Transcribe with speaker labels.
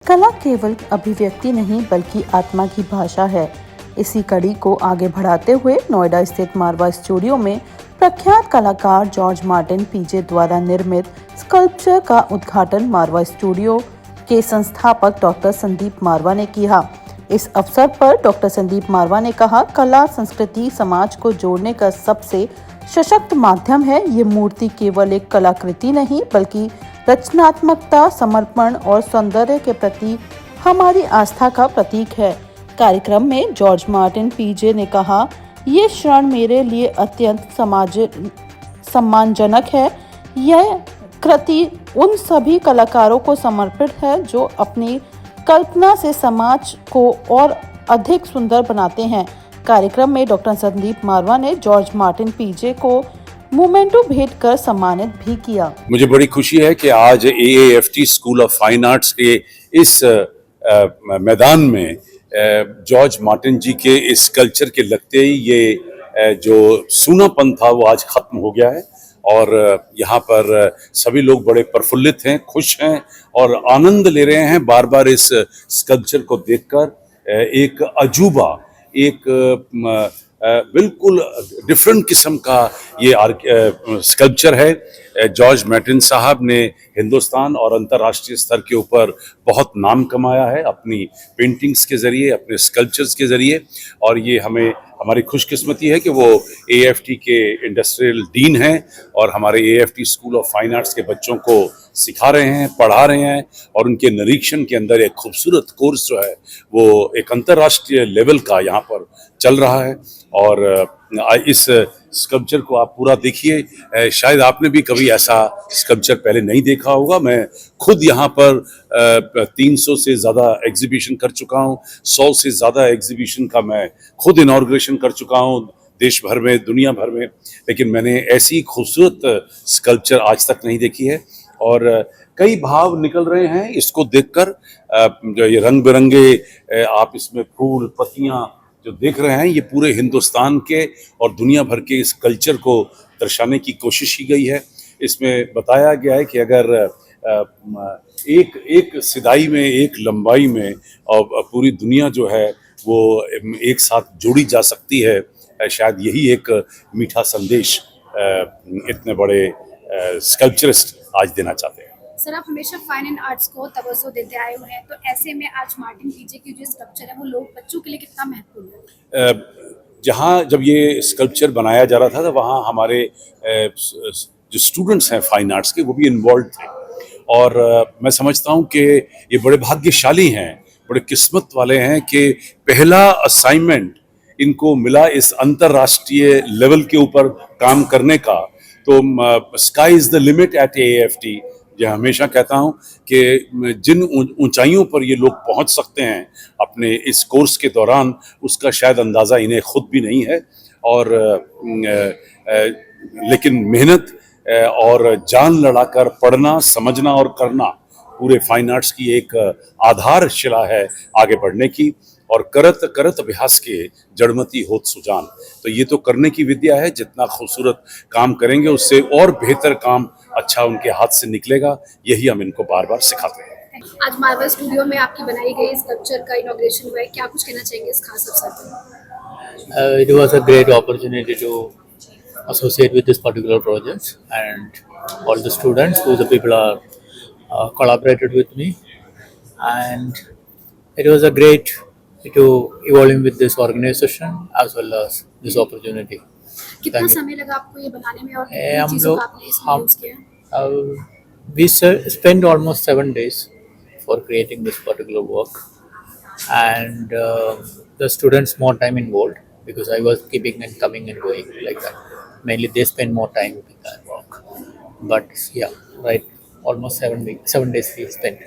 Speaker 1: कला केवल अभिव्यक्ति नहीं बल्कि आत्मा की भाषा है। इसी कड़ी को आगे बढ़ाते हुए नोएडा स्थित मारवा स्टूडियो में प्रख्यात कलाकार जॉर्ज मार्टिन पीजे द्वारा निर्मित स्कल्पचर का उद्घाटन मारवा स्टूडियो के संस्थापक डॉक्टर संदीप मारवा ने किया। इस अवसर पर डॉक्टर संदीप मारवा ने कहा, कला संस्कृति समाज को जोड़ने का सबसे सशक्त माध्यम है। ये मूर्ति केवल एक कलाकृति नहीं बल्कि रचनात्मकता, समर्पण और सौंदर्य के प्रति हमारी आस्था का प्रतीक है। कार्यक्रम में जॉर्ज मार्टिन पीजे ने कहा, ये क्षण मेरे लिए अत्यंत सम्मानजनक है। यह कृति उन सभी कलाकारों को समर्पित है जो अपनी कल्पना से समाज को और अधिक सुंदर बनाते हैं। कार्यक्रम में डॉक्टर संदीप मारवा ने जॉर्ज मार्टिन पीजे को मोमेंटो भेंट कर सम्मानित भी किया।
Speaker 2: मुझे बड़ी खुशी है कि आज AAFT school of fine arts के इस मैदान में जॉर्ज मार्टिन जी के इस कल्चर के लगते ही ये जो सूनापन था वो आज खत्म हो गया है और यहाँ पर सभी लोग बड़े प्रफुल्लित हैं, खुश हैं और आनंद ले रहे हैं बार बार इस स्कल्पचर को देखकर। एक अजूबा, एक बिल्कुल डिफरेंट किस्म का ये स्कल्पचर है। जॉर्ज मार्टिन साहब ने हिंदुस्तान और अंतर्राष्ट्रीय स्तर के ऊपर बहुत नाम कमाया है अपनी पेंटिंग्स के ज़रिए, अपने स्कल्पचर्स के ज़रिए, और ये हमारी खुशकिस्मती है कि वो AFT के इंडस्ट्रियल डीन हैं और हमारे AFT school of fine arts के बच्चों को सिखा रहे हैं, पढ़ा रहे हैं और उनके निरीक्षण के अंदर एक खूबसूरत कोर्स जो है वो एक अंतर्राष्ट्रीय लेवल का यहाँ पर चल रहा है। और इस स्कल्पचर को आप पूरा देखिए। शायद आपने भी कभी ऐसा स्कल्पचर पहले नहीं देखा होगा। मैं खुद यहाँ पर 300 से ज़्यादा एग्जीबिशन कर चुका हूँ, 100 से ज़्यादा एग्जीबिशन का मैं खुद इनॉग्रेशन कर चुका हूँ देश भर में, दुनिया भर में, लेकिन मैंने ऐसी खूबसूरत स्कल्पचर आज तक नहीं देखी है। और कई भाव निकल रहे हैं इसको देखकर। जो ये रंग बिरंगे आप इसमें फूल पत्तियाँ जो देख रहे हैं, ये पूरे हिंदुस्तान के और दुनिया भर के इस कल्चर को दर्शाने की कोशिश की गई है। इसमें बताया गया है कि अगर एक सिदाई में, एक लंबाई में और पूरी दुनिया जो है वो एक साथ जोड़ी जा सकती है, शायद यही एक मीठा संदेश इतने बड़े स्कल्पचरिस्ट आज देना चाहते हैं।
Speaker 3: सर, आप हमेशा फाइन एंड आर्ट्स को तवज्जो देते आए हुए हैं, तो ऐसे में आज मार्टिन पीजे की जो स्कल्पचर है वो लोग बच्चों के लिए कितना महत्वपूर्ण है?
Speaker 2: जहाँ जब ये स्कल्पचर बनाया जा रहा था तो वहाँ हमारे जो स्टूडेंट्स हैं फाइन आर्ट्स के वो भी इन्वॉल्व थे और मैं समझता हूँ कि ये बड़े भाग्यशाली हैं, बड़े किस्मत वाले हैं कि पहला असाइनमेंट इनको मिला इस अंतर्राष्ट्रीय लेवल के ऊपर काम करने का। तो sky is the limit at AAFT। ये हमेशा कहता हूँ कि जिन ऊंचाइयों पर ये लोग पहुँच सकते हैं अपने इस कोर्स के दौरान, उसका शायद अंदाज़ा इन्हें खुद भी नहीं है। और लेकिन मेहनत और जान लड़ाकर पढ़ना, समझना और करना पूरे फाइन आर्ट्स की एक आधारशिला है आगे बढ़ने की। और करत करत अभ्यास के जड़मती होत सुजान, तो ये तो करने की विद्या है। जितना खूबसूरत काम करेंगे उससे और बेहतर काम अच्छा उनके हाथ से निकलेगा, यही हम इनको बार बार सिखाते हैं।
Speaker 3: आज मारवा स्टूडियो में आपकी बनाई गई स्कल्पचर का इनॉग्रेशन हुआ है, क्या कुछ कहना चाहेंगे इस खास अवसर पर?
Speaker 4: It was a great opportunity to associate with this particular project, and all the students, who the people are collaborated with me, and it was a great to evolving with this organization as well as this opportunity.
Speaker 3: कितना समय लगा आपको ये बनाने में और कितनी
Speaker 4: हम
Speaker 3: चीज़ों
Speaker 4: लोग
Speaker 3: का आपने इसमें यूज़ किया?
Speaker 4: we spent almost 7 days for creating this particular work, and the students more time involved because I was keeping and coming and going like that. Mainly they spend more time with that work, but yeah, right, almost 7 days we spent.